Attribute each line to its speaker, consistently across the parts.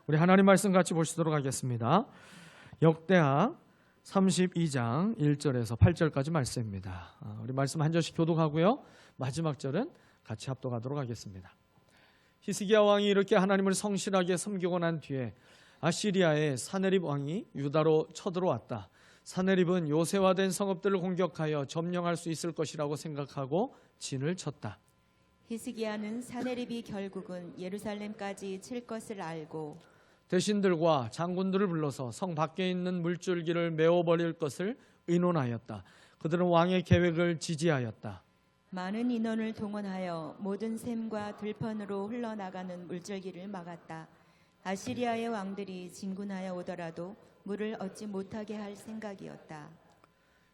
Speaker 1: 우리 하나님 말씀 같이 보시도록 하겠습니다. 역대하 32장 1절에서 8절까지 말씀입니다. 우리 말씀 한 절씩 교독하고요. 마지막 절은 같이 합독하도록 하겠습니다. 히스기야 왕이 이렇게 하나님을 성실하게 섬기고 난 뒤에 아시리아의 사네립 왕이 유다로 쳐들어왔다. 사네립은 요새화된 성읍들을 공격하여 점령할 수 있을 것이라고 생각하고 진을 쳤다.
Speaker 2: 히스기야는 사네립이 결국은 예루살렘까지 칠 것을 알고
Speaker 1: 대신들과 장군들을 불러서 성 밖에 있는 물줄기를 메워버릴 것을 의논하였다. 그들은 왕의 계획을 지지하였다.
Speaker 2: 많은 인원을 동원하여 모든 샘과 들판으로 흘러나가는 물줄기를 막았다. 아시리아의 왕들이 진군하여 오더라도 물을 얻지 못하게 할 생각이었다.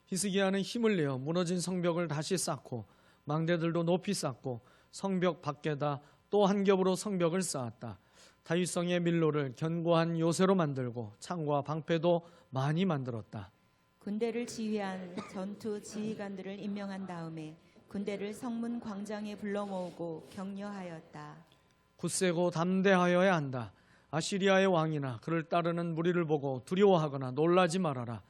Speaker 1: 히스기야는 힘을 내어 무너진 성벽을 다시 쌓고 망대들도 높이 쌓고 성벽 밖에다 또 한 겹으로 성벽을 쌓았다. 다윗성의 밀로를 견고한 요새로 만들고 창과 방패도 많이 만들었다.
Speaker 2: 군대를 지휘한 전투 지휘관들을 임명한 다음에 군대를 성문 광장에 불러 모으고 격려하였다.
Speaker 1: 굳세고 담대하여야 한다. 아시리아의 왕이나 그를 따르는 무리를 보고 두려워하거나 놀라지 말아라.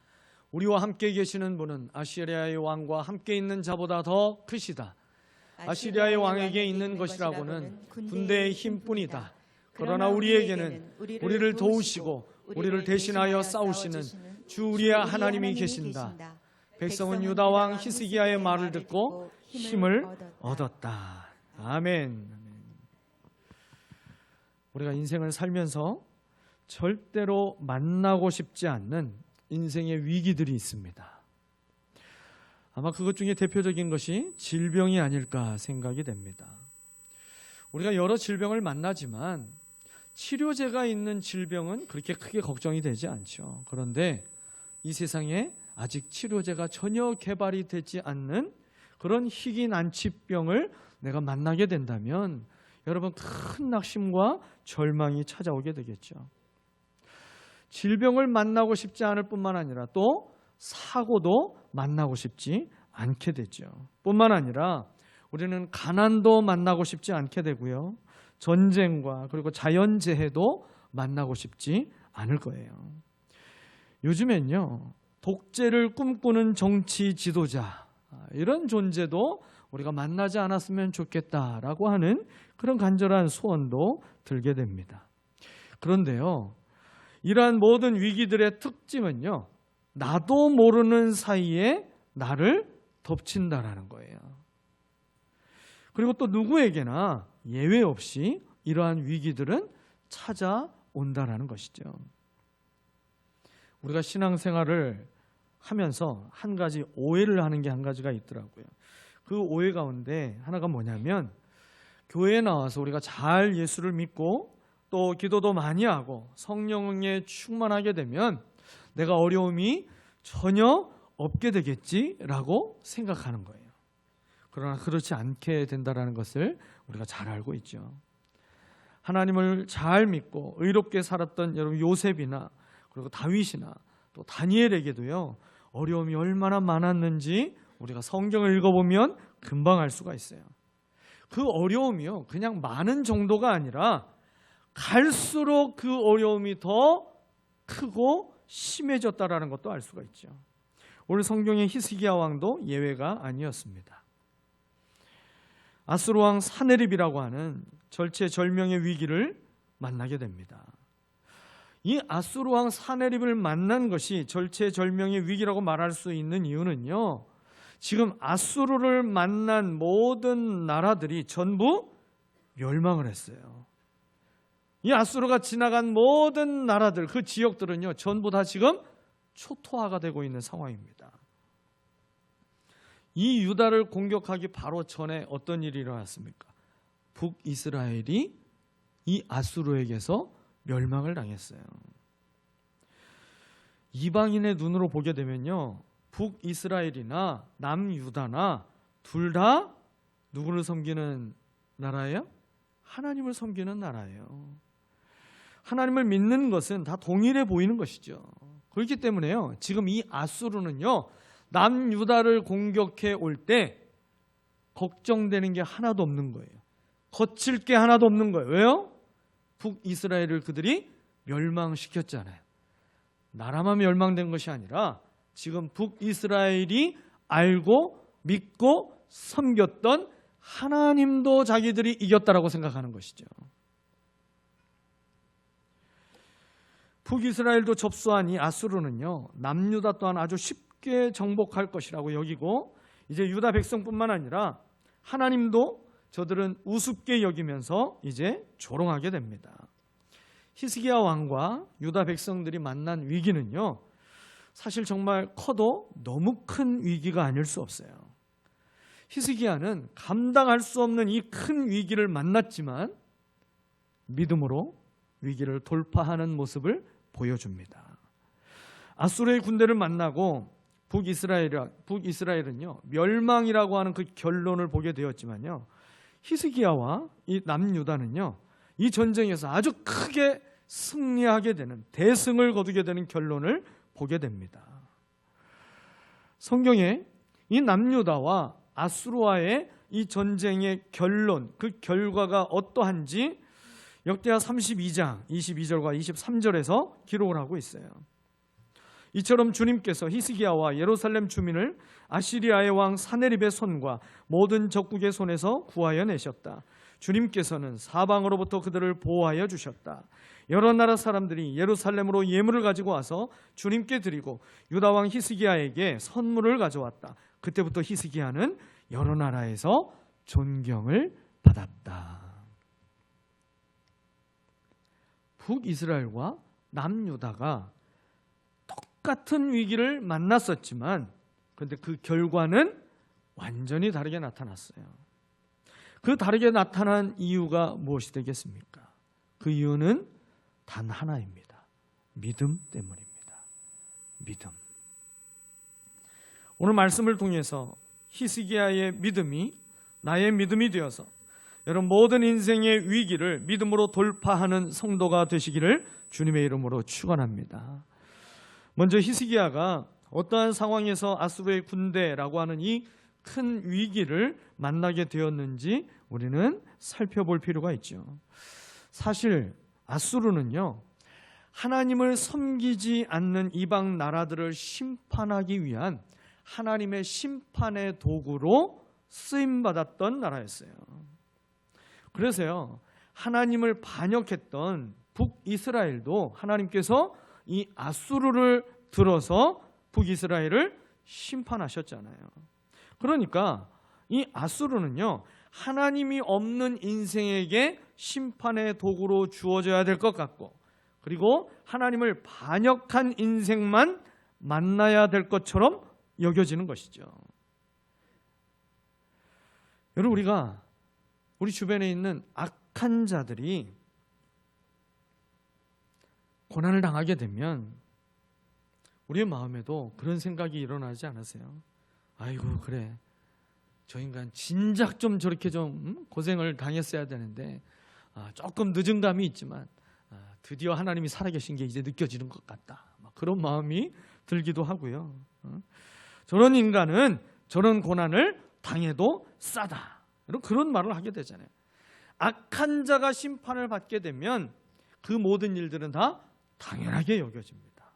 Speaker 1: 우리와 함께 계시는 분은 아시리아의 왕과 함께 있는 자보다 더 크시다. 아시리아의 왕에게 있는 것이라고는 군대의 힘뿐이다. 그러나 우리에게는 우리를 도우시고 우리를 대신하여 싸우시는 주 우리의 하나님이 계신다. 백성은 유다 왕 히스기야의 말을 듣고 힘을 얻었다. 아멘. 우리가 인생을 살면서 절대로 만나고 싶지 않는 인생의 위기들이 있습니다. 아마 그것 중에 대표적인 것이 질병이 아닐까 생각이 됩니다. 우리가 여러 질병을 만나지만 치료제가 있는 질병은 그렇게 크게 걱정이 되지 않죠. 그런데 이 세상에 아직 치료제가 전혀 개발이 되지 않는 그런 희귀난치병을 내가 만나게 된다면 여러분 큰 낙심과 절망이 찾아오게 되겠죠. 질병을 만나고 싶지 않을 뿐만 아니라 또 사고도 만나고 싶지 않게 되죠. 뿐만 아니라 우리는 가난도 만나고 싶지 않게 되고요. 전쟁과 그리고 자연재해도 만나고 싶지 않을 거예요. 요즘엔요, 독재를 꿈꾸는 정치 지도자 이런 존재도 우리가 만나지 않았으면 좋겠다라고 하는 그런 간절한 소원도 들게 됩니다. 그런데요, 이러한 모든 위기들의 특징은요, 나도 모르는 사이에 나를 덮친다라는 거예요. 그리고 또 누구에게나 예외 없이 이러한 위기들은 찾아온다라는 것이죠. 우리가 신앙생활을 하면서 한 가지 오해를 하는 게 한 가지가 있더라고요. 그 오해 가운데 하나가 뭐냐면 교회에 나와서 우리가 잘 예수를 믿고 또 기도도 많이 하고 성령에 충만하게 되면 내가 어려움이 전혀 없게 되겠지라고 생각하는 거예요. 그러나 그렇지 않게 된다는 것을 우리가 잘 알고 있죠. 하나님을 잘 믿고 의롭게 살았던 여러분 요셉이나 그리고 다윗이나 또 다니엘에게도요, 어려움이 얼마나 많았는지 우리가 성경을 읽어보면 금방 알 수가 있어요. 그 어려움이요, 그냥 많은 정도가 아니라 갈수록 그 어려움이 더 크고 심해졌다라는 것도 알 수가 있죠. 오늘 성경의 히스기야 왕도 예외가 아니었습니다. 아수르 왕 사네립이라고 하는 절체절명의 위기를 만나게 됩니다. 이 아수르 왕 사네립을 만난 것이 절체절명의 위기라고 말할 수 있는 이유는요, 지금 아수르를 만난 모든 나라들이 전부 멸망을 했어요. 이 아수르가 지나간 모든 나라들, 그 지역들은요, 전부 다 지금 초토화가 되고 있는 상황입니다. 이 유다를 공격하기 바로 전에 어떤 일이 일어났습니까? 북이스라엘이 이 아수르에게서 멸망을 당했어요. 이방인의 눈으로 보게 되면요, 북이스라엘이나 남유다나 둘 다 누구를 섬기는 나라예요? 하나님을 섬기는 나라예요. 하나님을 믿는 것은 다 동일해 보이는 것이죠. 그렇기 때문에요, 지금 이 아수르는요, 남유다를 공격해 올 때 걱정되는 게 하나도 없는 거예요. 거칠 게 하나도 없는 거예요. 왜요? 북이스라엘을 그들이 멸망시켰잖아요. 나라만 멸망된 것이 아니라 지금 북이스라엘이 알고 믿고 섬겼던 하나님도 자기들이 이겼다라고 생각하는 것이죠. 북이스라엘도 접수한 이 아수르는요, 남유다 또한 아주 쉽게 정복할 것이라고 여기고, 이제 유다 백성뿐만 아니라 하나님도 저들은 우습게 여기면서 이제 조롱하게 됩니다. 히스기야 왕과 유다 백성들이 만난 위기는요, 사실 정말 커도 너무 큰 위기가 아닐 수 없어요. 히스기야는 감당할 수 없는 이 큰 위기를 만났지만 믿음으로 위기를 돌파하는 모습을 보여줍니다. 아수르의 군대를 만나고 북이스라엘은요, 멸망이라고 하는 그 결론을 보게 되었지만요, 히스기야와 이 남유다는요, 이 전쟁에서 아주 크게 승리하게 되는, 대승을 거두게 되는 결론을 보게 됩니다. 성경에 이 남유다와 아수르와의 이 전쟁의 결론, 그 결과가 어떠한지 역대하 32장 22절과 23절에서 기록을 하고 있어요. 이처럼 주님께서 히스기야와 예루살렘 주민을 아시리아의 왕 사네립의 손과 모든 적국의 손에서 구하여 내셨다. 주님께서는 사방으로부터 그들을 보호하여 주셨다. 여러 나라 사람들이 예루살렘으로 예물을 가지고 와서 주님께 드리고 유다 왕 히스기야에게 선물을 가져왔다. 그때부터 히스기야는 여러 나라에서 존경을 받았다. 북이스라엘과 남유다가 똑같은 위기를 만났었지만 그런데 그 결과는 완전히 다르게 나타났어요. 그 다르게 나타난 이유가 무엇이 되겠습니까? 그 이유는 단 하나입니다. 믿음 때문입니다. 믿음. 오늘 말씀을 통해서 히스기야의 믿음이 나의 믿음이 되어서 여러분 모든 인생의 위기를 믿음으로 돌파하는 성도가 되시기를 주님의 이름으로 축원합니다. 먼저 히스기야가 어떠한 상황에서 아수르의 군대라고 하는 이 큰 위기를 만나게 되었는지 우리는 살펴볼 필요가 있죠. 사실 아수르는요, 하나님을 섬기지 않는 이방 나라들을 심판하기 위한 하나님의 심판의 도구로 쓰임받았던 나라였어요. 그래서요, 하나님을 반역했던 북이스라엘도 하나님께서 이 아수르를 들어서 북이스라엘을 심판하셨잖아요. 그러니까 이 아수르는요, 하나님이 없는 인생에게 심판의 도구로 주어져야 될 것 같고, 그리고 하나님을 반역한 인생만 만나야 될 것처럼 여겨지는 것이죠. 여러분, 우리가 우리 주변에 있는 악한 자들이 고난을 당하게 되면 우리의 마음에도 그런 생각이 일어나지 않으세요? 아이고, 그래, 저 인간 진작 좀 저렇게 좀 고생을 당했어야 되는데 조금 늦은 감이 있지만 드디어 하나님이 살아계신 게 이제 느껴지는 것 같다, 그런 마음이 들기도 하고요. 저런 인간은 저런 고난을 당해도 싸다, 그런 말을 하게 되잖아요. 악한 자가 심판을 받게 되면 그 모든 일들은 다 당연하게 여겨집니다.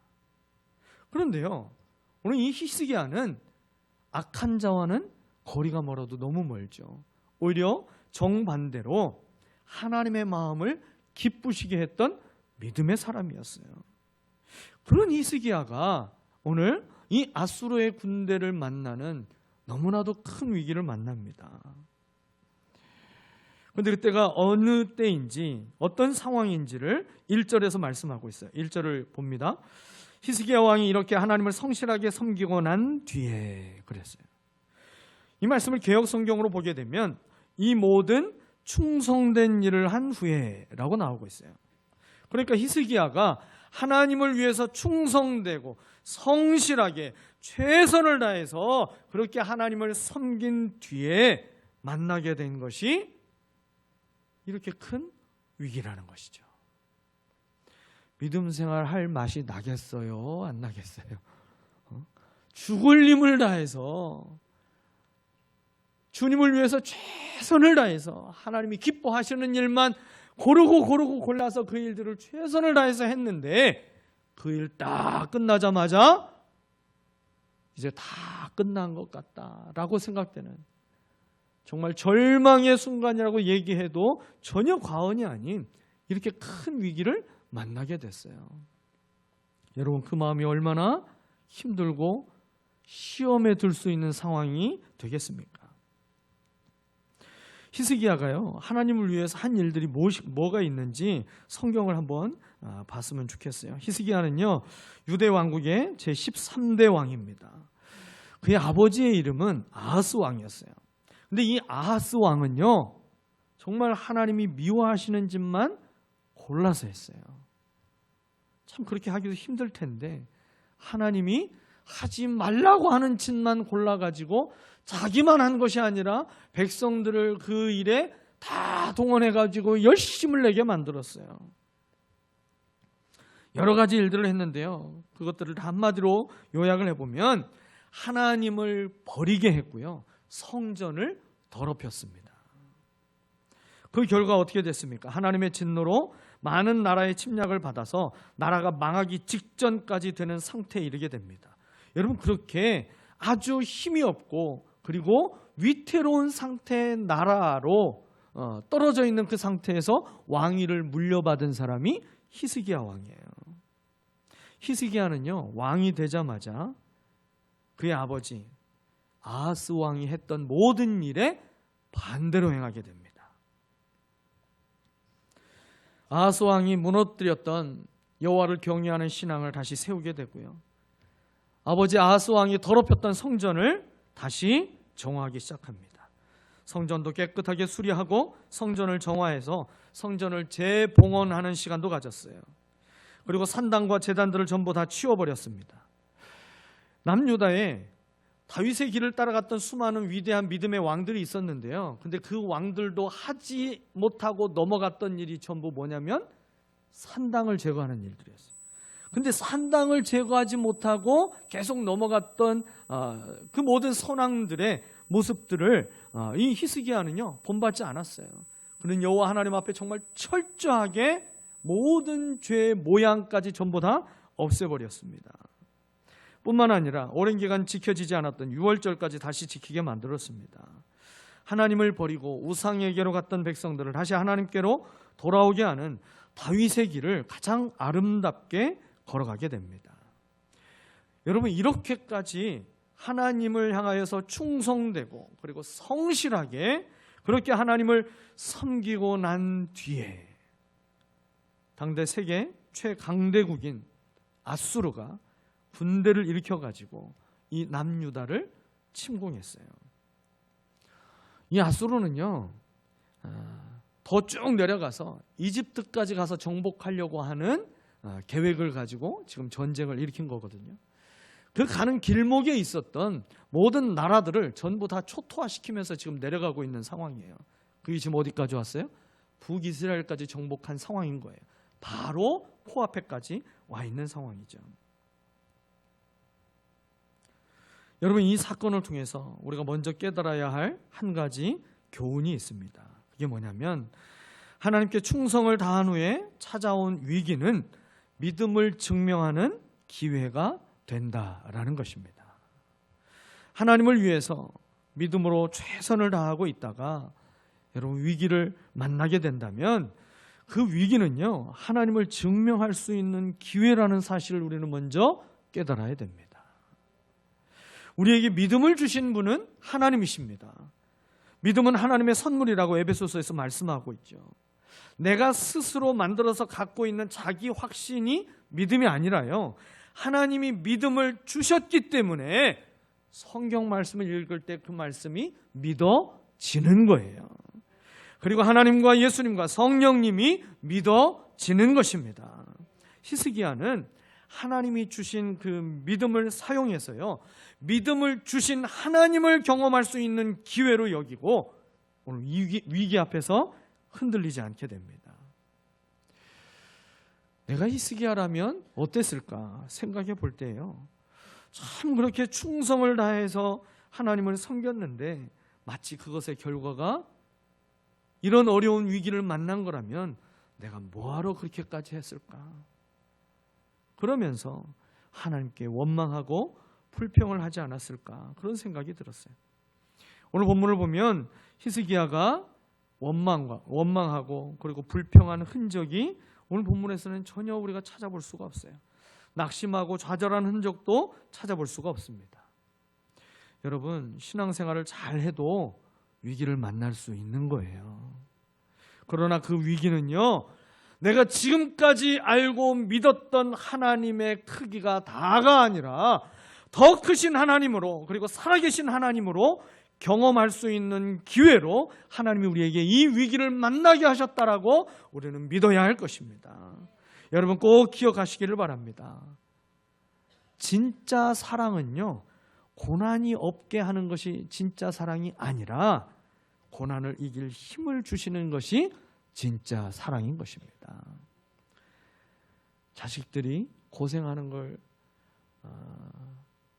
Speaker 1: 그런데요, 오늘 이 히스기야는 악한 자와는 거리가 멀어도 너무 멀죠. 오히려 정반대로 하나님의 마음을 기쁘시게 했던 믿음의 사람이었어요. 그런 히스기야가 오늘 이 아수르의 군대를 만나는 너무나도 큰 위기를 만납니다. 그런데 그때가 어느 때인지 어떤 상황인지를 1절에서 말씀하고 있어요. 1절을 봅니다. 히스기야 왕이 이렇게 하나님을 성실하게 섬기고 난 뒤에 그랬어요. 이 말씀을 개역 성경으로 보게 되면 이 모든 충성된 일을 한 후에라고 나오고 있어요. 그러니까 히스기야가 하나님을 위해서 충성되고 성실하게 최선을 다해서 그렇게 하나님을 섬긴 뒤에 만나게 된 것이 이렇게 큰 위기라는 것이죠. 믿음 생활 할 맛이 나겠어요? 안 나겠어요? 죽을 힘을 다해서 주님을 위해서 최선을 다해서 하나님이 기뻐하시는 일만 고르고 골라서 그 일들을 최선을 다해서 했는데 그 일 딱 끝나자마자 이제 다 끝난 것 같다라고 생각되는, 정말 절망의 순간이라고 얘기해도 전혀 과언이 아닌 이렇게 큰 위기를 만나게 됐어요. 여러분, 그 마음이 얼마나 힘들고 시험에 들 수 있는 상황이 되겠습니까? 히스기야가요, 하나님을 위해서 한 일들이 뭐가 있는지 성경을 한번 봤으면 좋겠어요. 히스기야는요, 유대 왕국의 제13대 왕입니다. 그의 아버지의 이름은 아하스 왕이었어요. 근데 이 아하스 왕은요, 정말 하나님이 미워하시는 짓만 골라서 했어요. 참 그렇게 하기도 힘들 텐데 하나님이 하지 말라고 하는 짓만 골라가지고 자기만 한 것이 아니라 백성들을 그 일에 다 동원해가지고 열심을 내게 만들었어요. 여러 가지 일들을 했는데요, 그것들을 다 한마디로 요약을 해보면 하나님을 버리게 했고요, 성전을 더럽혔습니다. 그 결과 어떻게 됐습니까? 하나님의 진노로 많은 나라의 침략을 받아서 나라가 망하기 직전까지 되는 상태에 이르게 됩니다. 여러분, 그렇게 아주 힘이 없고 그리고 위태로운 상태의 나라로 떨어져 있는 그 상태에서 왕위를 물려받은 사람이 히스기야 왕이에요. 히스기야는요, 왕이 되자마자 그의 아버지 아하스 왕이 했던 모든 일에 반대로 행하게 됩니다. 아하스 왕이 무너뜨렸던 여호와를 경외하는 신앙을 다시 세우게 되고요, 아버지 아하스 왕이 더럽혔던 성전을 다시 정화하기 시작합니다. 성전도 깨끗하게 수리하고 성전을 정화해서 성전을 재봉헌하는 시간도 가졌어요. 그리고 산당과 제단들을 전부 다 치워버렸습니다. 남유다에 다윗의 길을 따라갔던 수많은 위대한 믿음의 왕들이 있었는데요, 근데 그 왕들도 하지 못하고 넘어갔던 일이 전부 뭐냐면 산당을 제거하는 일들이었어요. 근데 산당을 제거하지 못하고 계속 넘어갔던 그 모든 선왕들의 모습들을 이 히스기야는요, 본받지 않았어요. 그는 여호와 하나님 앞에 정말 철저하게 모든 죄의 모양까지 전부 다 없애버렸습니다. 뿐만 아니라 오랜 기간 지켜지지 않았던 유월절까지 다시 지키게 만들었습니다. 하나님을 버리고 우상에게로 갔던 백성들을 다시 하나님께로 돌아오게 하는 다윗의 길을 가장 아름답게 걸어가게 됩니다. 여러분, 이렇게까지 하나님을 향하여서 충성되고 그리고 성실하게 그렇게 하나님을 섬기고 난 뒤에 당대 세계 최강대국인 아수르가 군대를 일으켜가지고 이 남유다를 침공했어요. 이 아수르는요, 더 쭉 내려가서 이집트까지 가서 정복하려고 하는 계획을 가지고 지금 전쟁을 일으킨 거거든요. 그 가는 길목에 있었던 모든 나라들을 전부 다 초토화시키면서 지금 내려가고 있는 상황이에요. 그게 지금 어디까지 왔어요? 북이스라엘까지 정복한 상황인 거예요. 바로 코앞에까지 와 있는 상황이죠. 여러분, 이 사건을 통해서 우리가 먼저 깨달아야 할 한 가지 교훈이 있습니다. 그게 뭐냐면 하나님께 충성을 다한 후에 찾아온 위기는 믿음을 증명하는 기회가 된다라는 것입니다. 하나님을 위해서 믿음으로 최선을 다하고 있다가 여러분 위기를 만나게 된다면 그 위기는요, 하나님을 증명할 수 있는 기회라는 사실을 우리는 먼저 깨달아야 됩니다. 우리에게 믿음을 주신 분은 하나님이십니다. 믿음은 하나님의 선물이라고 에베소서에서 말씀하고 있죠. 내가 스스로 만들어서 갖고 있는 자기 확신이 믿음이 아니라요, 하나님이 믿음을 주셨기 때문에 성경 말씀을 읽을 때 그 말씀이 믿어지는 거예요. 그리고 하나님과 예수님과 성령님이 믿어지는 것입니다. 히스기야는 하나님이 주신 그 믿음을 사용해서요, 믿음을 주신 하나님을 경험할 수 있는 기회로 여기고 오늘 위기 앞에서 흔들리지 않게 됩니다. 내가 히스기야라면 어땠을까 생각해 볼 때요, 참 그렇게 충성을 다해서 하나님을 섬겼는데 마치 그것의 결과가 이런 어려운 위기를 만난 거라면 내가 뭐하러 그렇게까지 했을까? 그러면서 하나님께 원망하고 불평을 하지 않았을까? 그런 생각이 들었어요. 오늘 본문을 보면 히스기야가 원망하고 그리고 불평하는 흔적이 오늘 본문에서는 전혀 우리가 찾아볼 수가 없어요. 낙심하고 좌절한 흔적도 찾아볼 수가 없습니다. 여러분, 신앙생활을 잘 해도 위기를 만날 수 있는 거예요. 그러나 그 위기는요, 내가 지금까지 알고 믿었던 하나님의 크기가 다가 아니라 더 크신 하나님으로, 그리고 살아계신 하나님으로 경험할 수 있는 기회로 하나님이 우리에게 이 위기를 만나게 하셨다라고 우리는 믿어야 할 것입니다. 여러분 꼭 기억하시기를 바랍니다. 진짜 사랑은요, 고난이 없게 하는 것이 진짜 사랑이 아니라 고난을 이길 힘을 주시는 것이 진짜 사랑인 것입니다. 자식들이 고생하는 걸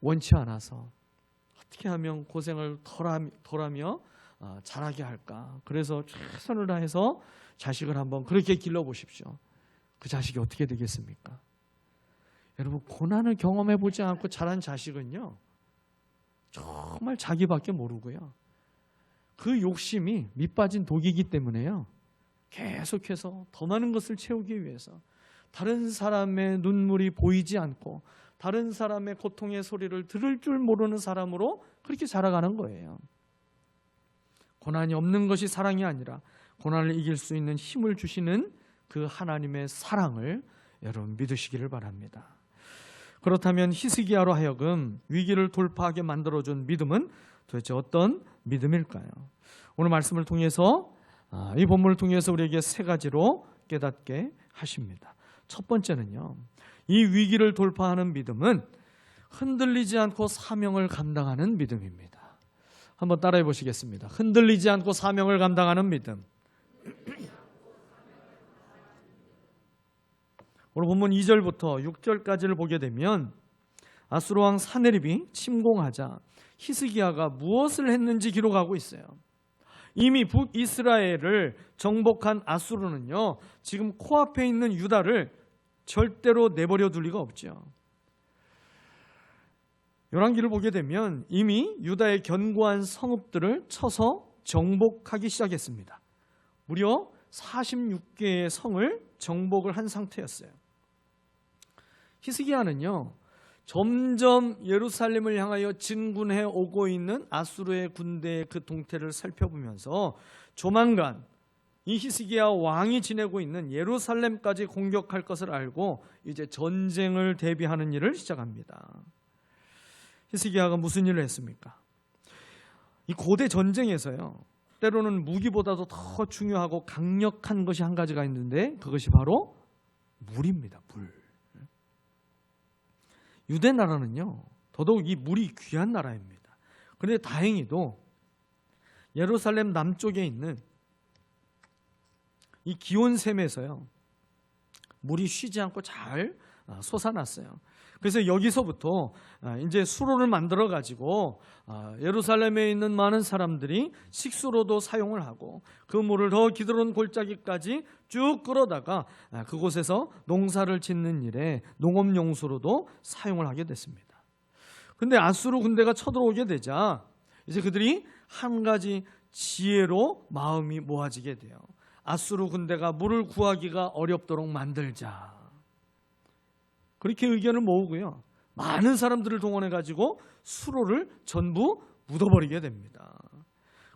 Speaker 1: 원치 않아서 어떻게 하면 고생을 덜하며 잘하게 할까? 그래서 최선을 다해서 자식을 한번 그렇게 길러보십시오. 그 자식이 어떻게 되겠습니까? 여러분, 고난을 경험해 보지 않고 자란 자식은요, 정말 자기밖에 모르고요, 그 욕심이 밑빠진 독이기 때문에요, 계속해서 더 많은 것을 채우기 위해서 다른 사람의 눈물이 보이지 않고 다른 사람의 고통의 소리를 들을 줄 모르는 사람으로 그렇게 자라가는 거예요. 고난이 없는 것이 사랑이 아니라 고난을 이길 수 있는 힘을 주시는 그 하나님의 사랑을 여러분 믿으시기를 바랍니다. 그렇다면 히스기야로 하여금 위기를 돌파하게 만들어준 믿음은 도대체 어떤 믿음일까요? 오늘 말씀을 통해서, 이 본문을 통해서 우리에게 세 가지로 깨닫게 하십니다. 첫 번째는요, 이 위기를 돌파하는 믿음은 흔들리지 않고 사명을 감당하는 믿음입니다. 한번 따라해 보시겠습니다. 흔들리지 않고 사명을 감당하는 믿음. 오늘 본문 2절부터 6절까지를 보게 되면 아수르 왕 사네립이 침공하자 히스기야가 무엇을 했는지 기록하고 있어요. 이미 북이스라엘을 정복한 아수르는요, 지금 코앞에 있는 유다를 절대로 내버려 둘 리가 없죠. 열왕기를 보게 되면 이미 유다의 견고한 성읍들을 쳐서 정복하기 시작했습니다. 무려 46개의 성을 정복을 한 상태였어요. 히스기야는요, 점점 예루살렘을 향하여 진군해 오고 있는 아수르의 군대의 그 동태를 살펴보면서 조만간 이 히스기야 왕이 지내고 있는 예루살렘까지 공격할 것을 알고 이제 전쟁을 대비하는 일을 시작합니다. 히스기야가 무슨 일을 했습니까? 이 고대 전쟁에서요, 때로는 무기보다도 더 중요하고 강력한 것이 한 가지가 있는데 그것이 바로 물입니다. 물. 유대 나라는요, 더더욱 이 물이 귀한 나라입니다. 그런데 다행히도 예루살렘 남쪽에 있는 이 기온샘에서요, 물이 쉬지 않고 잘 솟아났어요. 그래서 여기서부터 이제 수로를 만들어 가지고 예루살렘에 있는 많은 사람들이 식수로도 사용을 하고 그 물을 더 기드론 골짜기까지 쭉 끌어다가 그곳에서 농사를 짓는 일에 농업용수로도 사용을 하게 됐습니다. 그런데 아수르 군대가 쳐들어오게 되자 이제 그들이 한 가지 지혜로 마음이 모아지게 돼요. 아수르 군대가 물을 구하기가 어렵도록 만들자. 그렇게 의견을 모으고요, 많은 사람들을 동원해가지고 수로를 전부 묻어버리게 됩니다.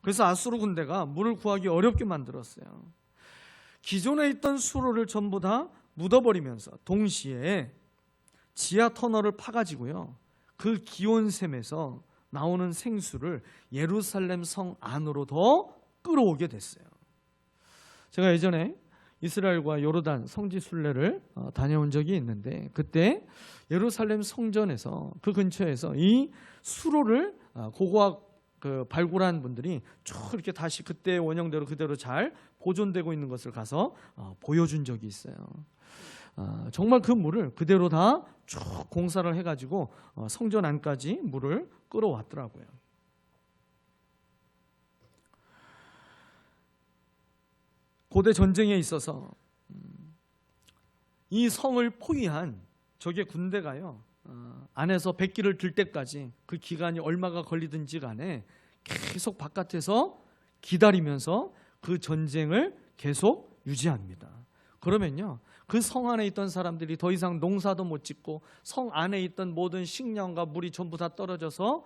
Speaker 1: 그래서 아수르 군대가 물을 구하기 어렵게 만들었어요. 기존에 있던 수로를 전부 다 묻어버리면서 동시에 지하 터널을 파가지고요, 그 기온샘에서 나오는 생수를 예루살렘 성 안으로 더 끌어오게 됐어요. 제가 예전에 이스라엘과 요르단 성지 순례를 다녀온 적이 있는데 그때 예루살렘 성전에서 그 근처에서 이 수로를 고고학 발굴한 분들이 쭉 이렇게 다시 그때 원형대로 그대로 잘 보존되고 있는 것을 가서 보여준 적이 있어요. 정말 그 물을 그대로 다 쭉 공사를 해가지고 성전 안까지 물을 끌어왔더라고요. 고대 전쟁에 있어서 이 성을 포위한 적의 군대가요, 안에서 백기를 들 때까지 그 기간이 얼마가 걸리든지 간에 계속 바깥에서 기다리면서 그 전쟁을 계속 유지합니다. 그러면요, 그 성 안에 있던 사람들이 더 이상 농사도 못 짓고 성 안에 있던 모든 식량과 물이 전부 다 떨어져서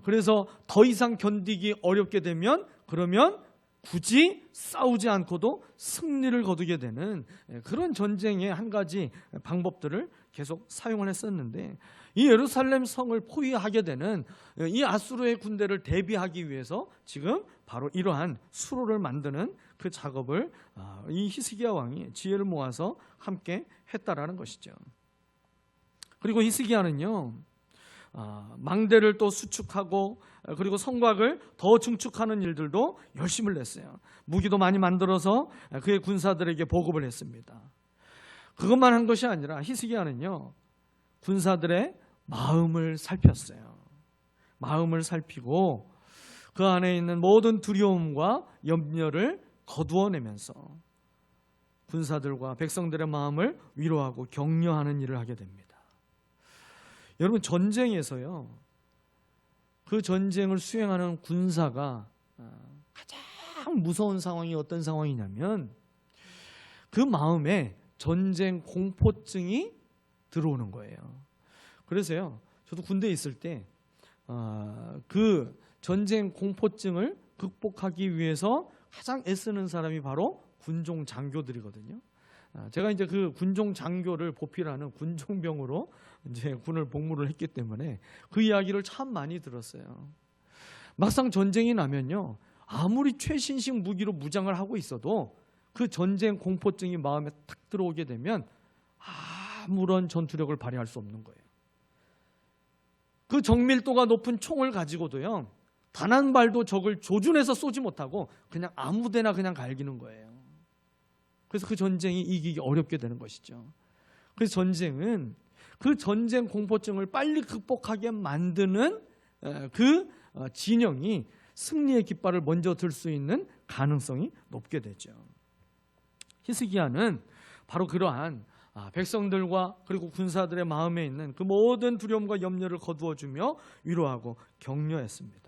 Speaker 1: 그래서 더 이상 견디기 어렵게 되면, 그러면 굳이 싸우지 않고도 승리를 거두게 되는 그런 전쟁의 한 가지 방법들을 계속 사용을 했었는데, 이 예루살렘 성을 포위하게 되는 이 아수르의 군대를 대비하기 위해서 지금 바로 이러한 수로를 만드는 그 작업을 이 히스기야 왕이 지혜를 모아서 함께 했다라는 것이죠. 그리고 히스기야는요, 망대를 또 수축하고 그리고 성곽을 더 증축하는 일들도 열심을 냈어요. 무기도 많이 만들어서 그의 군사들에게 보급을 했습니다. 그것만 한 것이 아니라 히스기야는요, 군사들의 마음을 살폈어요. 마음을 살피고 그 안에 있는 모든 두려움과 염려를 거두어내면서 군사들과 백성들의 마음을 위로하고 격려하는 일을 하게 됩니다. 여러분, 전쟁에서요, 그 전쟁을 수행하는 군사가 가장 무서운 상황이 어떤 상황이냐면, 그 마음에 전쟁 공포증이 들어오는 거예요. 그래서요, 저도 군대에 있을 때 그 전쟁 공포증을 극복하기 위해서 가장 애쓰는 사람이 바로 군종 장교들이거든요. 제가 이제 그 군종 장교를 보필하는 군종병으로 이제 군을 복무를 했기 때문에 그 이야기를 참 많이 들었어요. 막상 전쟁이 나면요, 아무리 최신식 무기로 무장을 하고 있어도 그 전쟁 공포증이 마음에 탁 들어오게 되면 아무런 전투력을 발휘할 수 없는 거예요. 그 정밀도가 높은 총을 가지고도요, 단 한 발도 적을 조준해서 쏘지 못하고 그냥 아무데나 그냥 갈기는 거예요. 그래서 그 전쟁이 이기기 어렵게 되는 것이죠. 그래서 전쟁은 그 전쟁 공포증을 빨리 극복하게 만드는 그 진영이 승리의 깃발을 먼저 들 수 있는 가능성이 높게 되죠. 히스기야는 바로 그러한 백성들과 그리고 군사들의 마음에 있는 그 모든 두려움과 염려를 거두어주며 위로하고 격려했습니다.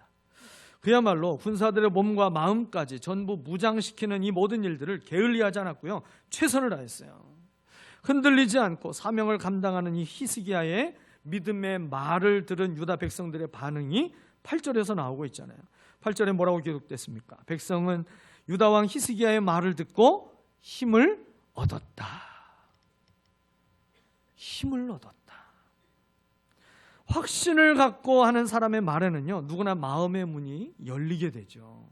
Speaker 1: 그야말로 군사들의 몸과 마음까지 전부 무장시키는 이 모든 일들을 게을리하지 않았고요, 최선을 다했어요. 흔들리지 않고 사명을 감당하는 이 히스기야의 믿음의 말을 들은 유다 백성들의 반응이 8절에서 나오고 있잖아요. 8절에 뭐라고 기록됐습니까? 백성은 유다 왕 히스기야의 말을 듣고 힘을 얻었다. 힘을 얻었다. 확신을 갖고 하는 사람의 말에는요, 누구나 마음의 문이 열리게 되죠.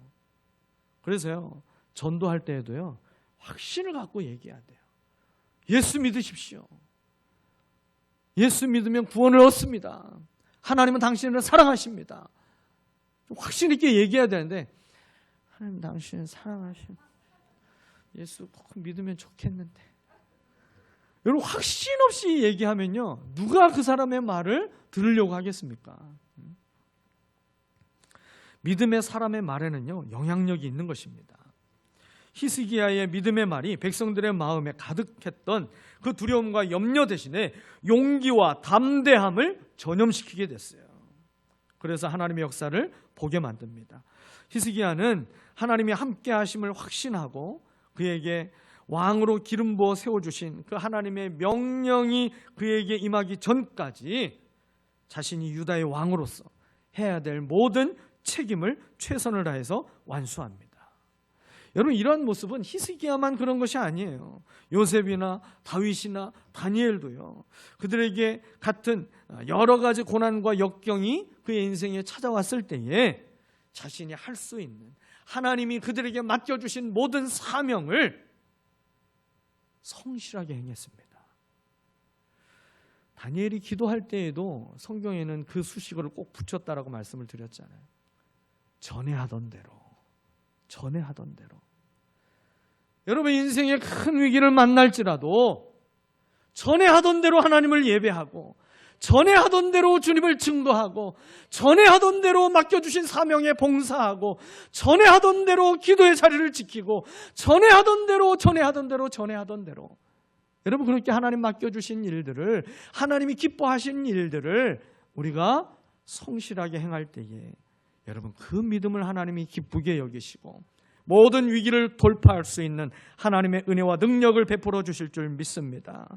Speaker 1: 그래서요, 전도할 때에도요, 확신을 갖고 얘기해야 돼요. 예수 믿으십시오. 예수 믿으면 구원을 얻습니다. 하나님은 당신을 사랑하십니다. 확신 있게 얘기해야 되는데, 하나님 당신을 사랑하십니다. 예수 꼭 믿으면 좋겠는데. 여러분, 확신 없이 얘기하면요, 누가 그 사람의 말을 들으려고 하겠습니까? 믿음의 사람의 말에는요, 영향력이 있는 것입니다. 히스기야의 믿음의 말이 백성들의 마음에 가득했던 그 두려움과 염려 대신에 용기와 담대함을 전염시키게 됐어요. 그래서 하나님의 역사를 보게 만듭니다. 히스기야는 하나님이 함께 하심을 확신하고 그에게 왕으로 기름 부어 세워주신 그 하나님의 명령이 그에게 임하기 전까지 자신이 유다의 왕으로서 해야 될 모든 책임을 최선을 다해서 완수합니다. 여러분, 이러한 모습은 히스기야만 그런 것이 아니에요. 요셉이나 다윗이나 다니엘도요, 그들에게 같은 여러 가지 고난과 역경이 그의 인생에 찾아왔을 때에 자신이 할 수 있는 하나님이 그들에게 맡겨주신 모든 사명을 성실하게 행했습니다. 다니엘이 기도할 때에도 성경에는 그 수식어를 꼭 붙였다라고 말씀을 드렸잖아요. 전에 하던 대로. 여러분, 인생의 큰 위기를 만날지라도 전에 하던 대로 하나님을 예배하고 전에 하던 대로 주님을 증거하고, 전에 하던 대로 맡겨주신 사명에 봉사하고, 전에 하던 대로 기도의 자리를 지키고, 전에 하던 대로 여러분, 그렇게 하나님 맡겨주신 일들을, 하나님이 기뻐하신 일들을 우리가 성실하게 행할 때에 여러분, 그 믿음을 하나님이 기쁘게 여기시고 모든 위기를 돌파할 수 있는 하나님의 은혜와 능력을 베풀어 주실 줄 믿습니다.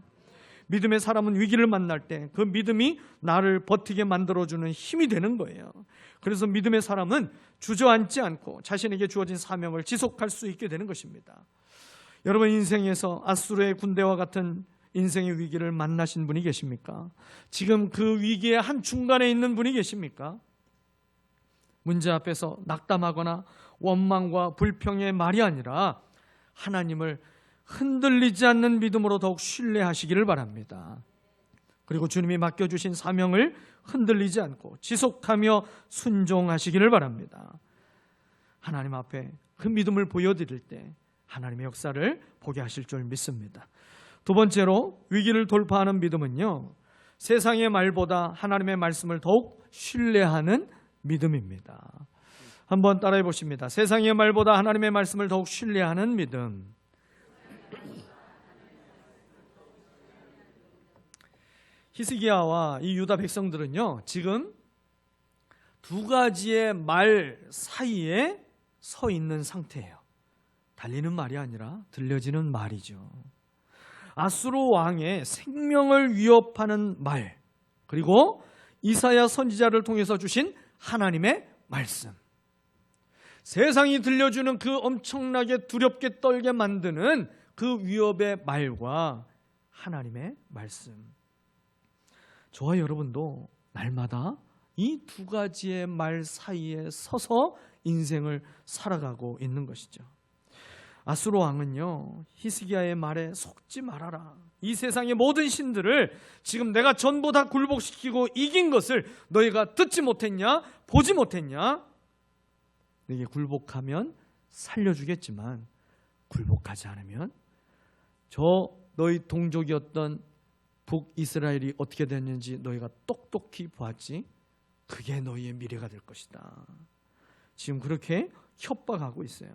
Speaker 1: 믿음의 사람은 위기를 만날 때 그 믿음이 나를 버티게 만들어주는 힘이 되는 거예요. 그래서 믿음의 사람은 주저앉지 않고 자신에게 주어진 사명을 지속할 수 있게 되는 것입니다. 여러분, 인생에서 아수르의 군대와 같은 인생의 위기를 만나신 분이 계십니까? 지금 그 위기의 한 중간에 있는 분이 계십니까? 문제 앞에서 낙담하거나 원망과 불평의 말이 아니라 하나님을 흔들리지 않는 믿음으로 더욱 신뢰하시기를 바랍니다. 그리고 주님이 맡겨주신 사명을 흔들리지 않고 지속하며 순종하시기를 바랍니다. 하나님 앞에 그 믿음을 보여드릴 때 하나님의 역사를 보게 하실 줄 믿습니다. 두 번째로 위기를 돌파하는 믿음은요, 세상의 말보다 하나님의 말씀을 더욱 신뢰하는 믿음입니다. 한번 따라해 보십니다. 세상의 말보다 하나님의 말씀을 더욱 신뢰하는 믿음. 히스기야와 이 유다 백성들은요, 지금 두 가지의 말 사이에 서 있는 상태예요. 달리는 말이 아니라 들려지는 말이죠. 아수르 왕의 생명을 위협하는 말, 그리고 이사야 선지자를 통해서 주신 하나님의 말씀. 세상이 들려주는 그 엄청나게 두렵게 떨게 만드는 그 위협의 말과 하나님의 말씀. 저와 여러분도 날마다 이 두 가지의 말 사이에 서서 인생을 살아가고 있는 것이죠. 아수르 왕은요, 히스기야의 말에 속지 말아라. 이 세상의 모든 신들을 지금 내가 전부 다 굴복시키고 이긴 것을 너희가 듣지 못했냐? 보지 못했냐? 너희가 굴복하면 살려주겠지만 굴복하지 않으면 저 너희 동족이었던 북이스라엘이 어떻게 됐는지 너희가 똑똑히 보았지? 그게 너희의 미래가 될 것이다. 지금 그렇게 협박하고 있어요.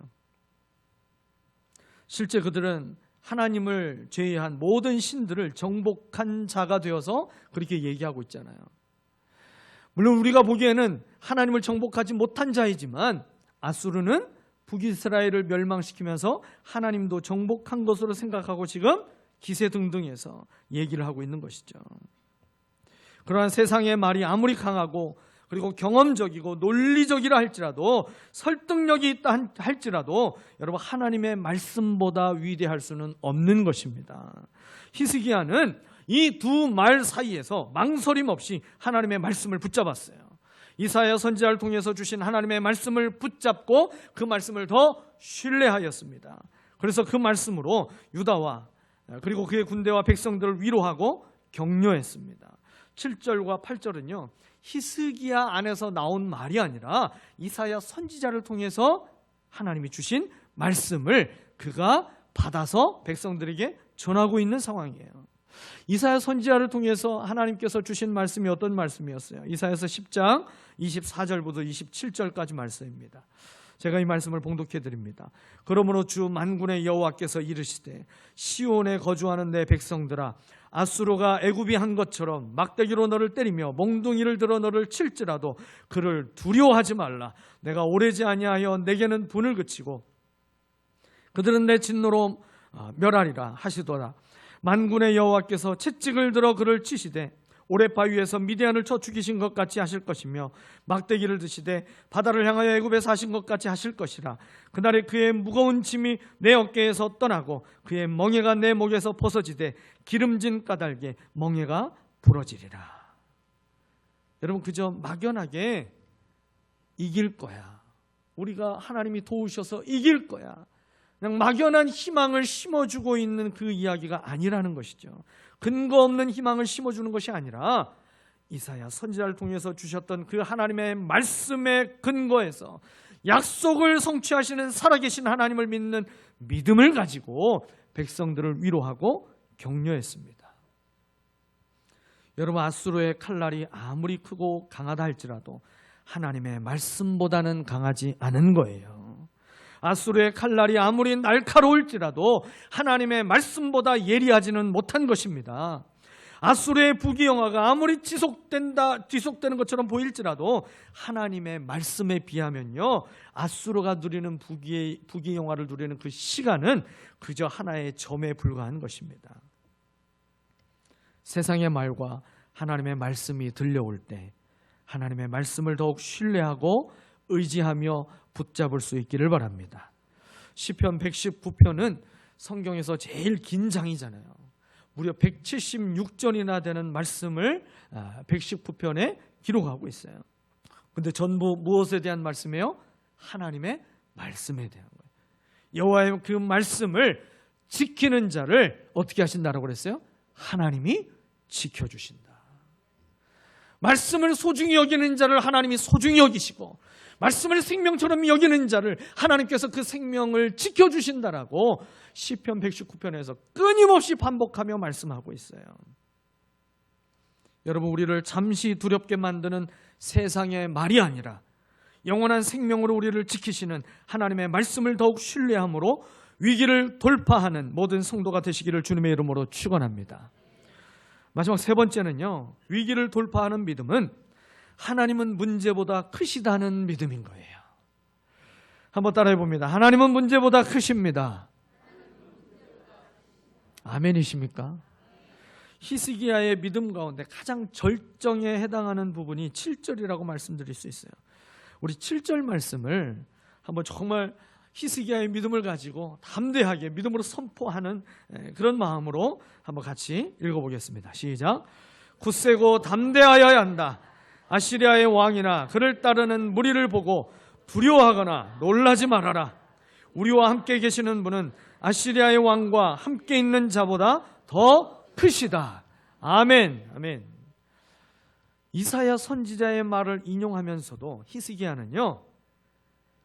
Speaker 1: 실제 그들은 하나님을 제외한 모든 신들을 정복한 자가 되어서 그렇게 얘기하고 있잖아요. 물론 우리가 보기에는 하나님을 정복하지 못한 자이지만 아수르는 북이스라엘을 멸망시키면서 하나님도 정복한 것으로 생각하고 지금 기세등등해서 얘기를 하고 있는 것이죠. 그러한 세상의 말이 아무리 강하고 그리고 경험적이고 논리적이라 할지라도, 설득력이 있다 할지라도 여러분, 하나님의 말씀보다 위대할 수는 없는 것입니다. 히스기야는 이 두 말 사이에서 망설임 없이 하나님의 말씀을 붙잡았어요. 이사야 선지자를 통해서 주신 하나님의 말씀을 붙잡고 그 말씀을 더 신뢰하였습니다. 그래서 그 말씀으로 유다와 그리고 그의 군대와 백성들을 위로하고 격려했습니다. 7절과 8절은요, 히스기야 안에서 나온 말이 아니라 이사야 선지자를 통해서 하나님이 주신 말씀을 그가 받아서 백성들에게 전하고 있는 상황이에요. 이사야 선지자를 통해서 하나님께서 주신 말씀이 어떤 말씀이었어요? 이사야서 10장 24절부터 27절까지 말씀입니다. 제가 이 말씀을 봉독해 드립니다. 그러므로 주 만군의 여호와께서 이르시되 시온에 거주하는 내 백성들아, 아수르가 애굽이 한 것처럼 막대기로 너를 때리며 몽둥이를 들어 너를 칠지라도 그를 두려워하지 말라. 내가 오래지 아니하여 내게는 분을 그치고 그들은 내 진노로 멸하리라 하시더라. 만군의 여호와께서 채찍을 들어 그를 치시되 오랫바위에서 미디안을 쳐 죽이신 것 같이 하실 것이며 막대기를 드시되 바다를 향하여 애굽에서 하신 것 같이 하실 것이라. 그날에 그의 무거운 짐이 내 어깨에서 떠나고 그의 멍에가 내 목에서 벗어지되 기름진 까닭에 멍에가 부러지리라. 여러분, 그저 막연하게 이길 거야, 우리가 하나님이 도우셔서 이길 거야, 그냥 막연한 희망을 심어주고 있는 그 이야기가 아니라는 것이죠. 근거 없는 희망을 심어주는 것이 아니라 이사야 선지자를 통해서 주셨던 그 하나님의 말씀의 근거에서 약속을 성취하시는 살아계신 하나님을 믿는 믿음을 가지고 백성들을 위로하고 격려했습니다. 여러분, 아수르의 칼날이 아무리 크고 강하다 할지라도 하나님의 말씀보다는 강하지 않은 거예요. 아수르의 칼날이 아무리 날카로울지라도 하나님의 말씀보다 예리하지는 못한 것입니다. 아수르의 부귀영화가 아무리 지속되는 것처럼 보일지라도 하나님의 말씀에 비하면요, 아수르가 누리는 부귀영화를 누리는 그 시간은 그저 하나의 점에 불과한 것입니다. 세상의 말과 하나님의 말씀이 들려올 때 하나님의 말씀을 더욱 신뢰하고 의지하며 붙잡을 수 있기를 바랍니다. 시편 119편은 성경에서 제일 긴 장이잖아요. 무려 176전이나 되는 말씀을 119편에 기록하고 있어요. 근데 전부 무엇에 대한 말씀이에요? 하나님의 말씀에 대한 거예요. 여호와의 그 말씀을 지키는 자를 어떻게 하신다라고 그랬어요? 하나님이 지켜주신다. 말씀을 소중히 여기는 자를 하나님이 소중히 여기시고, 말씀을 생명처럼 여기는 자를 하나님께서 그 생명을 지켜주신다라고 시편 119편에서 끊임없이 반복하며 말씀하고 있어요. 여러분, 우리를 잠시 두렵게 만드는 세상의 말이 아니라 영원한 생명으로 우리를 지키시는 하나님의 말씀을 더욱 신뢰함으로 위기를 돌파하는 모든 성도가 되시기를 주님의 이름으로 축원합니다. 마지막 세 번째는요, 위기를 돌파하는 믿음은 하나님은 문제보다 크시다는 믿음인 거예요. 한번 따라해 봅니다. 하나님은 문제보다 크십니다. 아멘이십니까? 히스기야의 믿음 가운데 가장 절정에 해당하는 부분이 7절이라고 말씀드릴 수 있어요. 우리 7절 말씀을 한번 정말 히스기야의 믿음을 가지고 담대하게 믿음으로 선포하는 그런 마음으로 한번 같이 읽어보겠습니다. 시작. 굳세고 담대하여야 한다. 아시리아의 왕이나 그를 따르는 무리를 보고 두려워하거나 놀라지 말아라. 우리와 함께 계시는 분은 아시리아의 왕과 함께 있는 자보다 더 크시다. 아멘. 아멘. 이사야 선지자의 말을 인용하면서도 히스기야는요,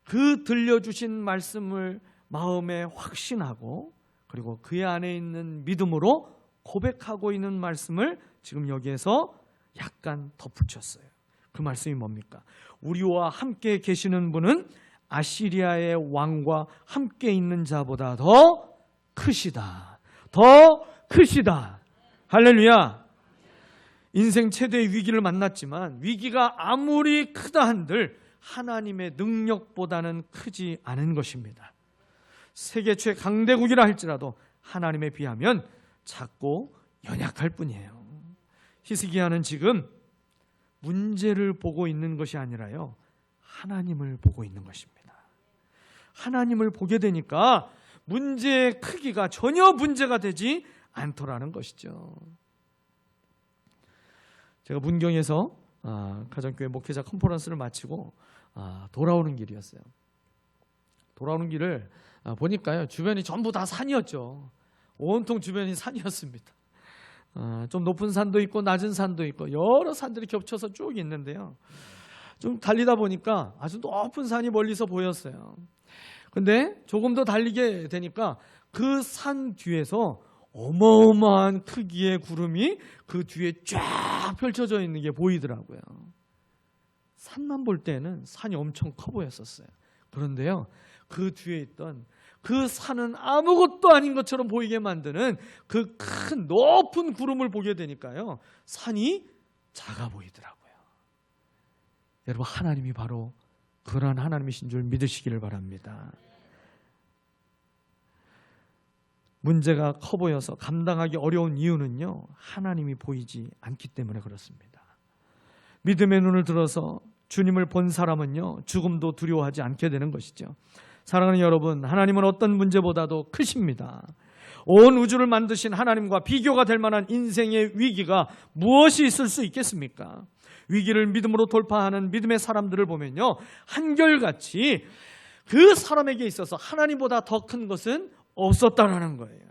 Speaker 1: 그 들려주신 말씀을 마음에 확신하고 그리고 그의 안에 있는 믿음으로 고백하고 있는 말씀을 지금 여기에서 약간 덧붙였어요. 그 말씀이 뭡니까? 우리와 함께 계시는 분은 아시리아의 왕과 함께 있는 자보다 더 크시다. 더 크시다. 할렐루야. 인생 최대의 위기를 만났지만 위기가 아무리 크다 한들 하나님의 능력보다는 크지 않은 것입니다. 세계 최강대국이라 할지라도 하나님에 비하면 작고 연약할 뿐이에요. 히스기야는 지금 문제를 보고 있는 것이 아니라요, 하나님을 보고 있는 것입니다. 하나님을 보게 되니까 문제의 크기가 전혀 문제가 되지 않더라는 것이죠. 제가 문경에서 가정교회 목회자 컨퍼런스를 마치고 돌아오는 길이었어요. 돌아오는 길을 보니까요, 주변이 전부 다 산이었죠. 온통 주변이 산이었습니다. 좀 높은 산도 있고 낮은 산도 있고 여러 산들이 겹쳐서 쭉 있는데요, 좀 달리다 보니까 아주 높은 산이 멀리서 보였어요. 근데 조금 더 달리게 되니까 그 산 뒤에서 어마어마한 크기의 구름이 그 뒤에 쫙 펼쳐져 있는 게 보이더라고요. 산만 볼 때는 산이 엄청 커 보였었어요. 그런데요, 그 뒤에 있던 그 산은 아무것도 아닌 것처럼 보이게 만드는 그 큰 높은 구름을 보게 되니까요, 산이 작아 보이더라고요. 여러분, 하나님이 바로 그런 하나님이신 줄 믿으시기를 바랍니다. 문제가 커 보여서 감당하기 어려운 이유는요, 하나님이 보이지 않기 때문에 그렇습니다. 믿음의 눈을 들어서 주님을 본 사람은요, 죽음도 두려워하지 않게 되는 것이죠. 사랑하는 여러분, 하나님은 어떤 문제보다도 크십니다. 온 우주를 만드신 하나님과 비교가 될 만한 인생의 위기가 무엇이 있을 수 있겠습니까? 위기를 믿음으로 돌파하는 믿음의 사람들을 보면요, 한결같이 그 사람에게 있어서 하나님보다 더 큰 것은 없었다라는 거예요.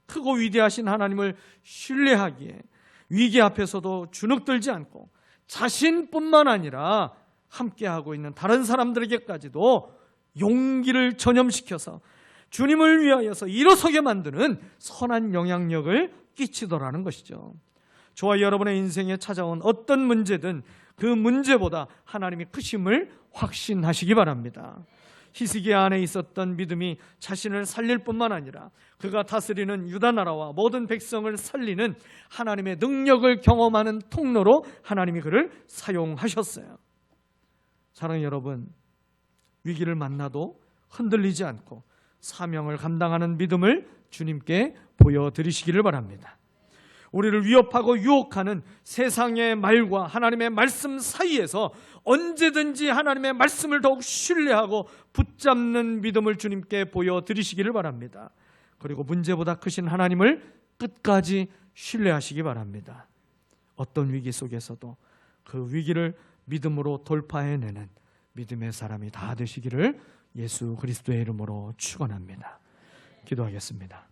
Speaker 1: 크고 위대하신 하나님을 신뢰하기에 위기 앞에서도 주눅들지 않고 자신뿐만 아니라 함께하고 있는 다른 사람들에게까지도 용기를 전염시켜서 주님을 위하여서 일어서게 만드는 선한 영향력을 끼치더라는 것이죠. 저와 여러분의 인생에 찾아온 어떤 문제든 그 문제보다 하나님이 크심을 확신하시기 바랍니다. 히스기야 안에 있었던 믿음이 자신을 살릴 뿐만 아니라 그가 다스리는 유다 나라와 모든 백성을 살리는 하나님의 능력을 경험하는 통로로 하나님이 그를 사용하셨어요. 사랑하는 여러분, 위기를 만나도 흔들리지 않고 사명을 감당하는 믿음을 주님께 보여드리시기를 바랍니다. 우리를 위협하고 유혹하는 세상의 말과 하나님의 말씀 사이에서 언제든지 하나님의 말씀을 더욱 신뢰하고 붙잡는 믿음을 주님께 보여드리시기를 바랍니다. 그리고 문제보다 크신 하나님을 끝까지 신뢰하시기 바랍니다. 어떤 위기 속에서도 그 위기를 믿음으로 돌파해내는 믿음의 사람이 다 되시기를 예수 그리스도의 이름으로 축원합니다. 기도하겠습니다.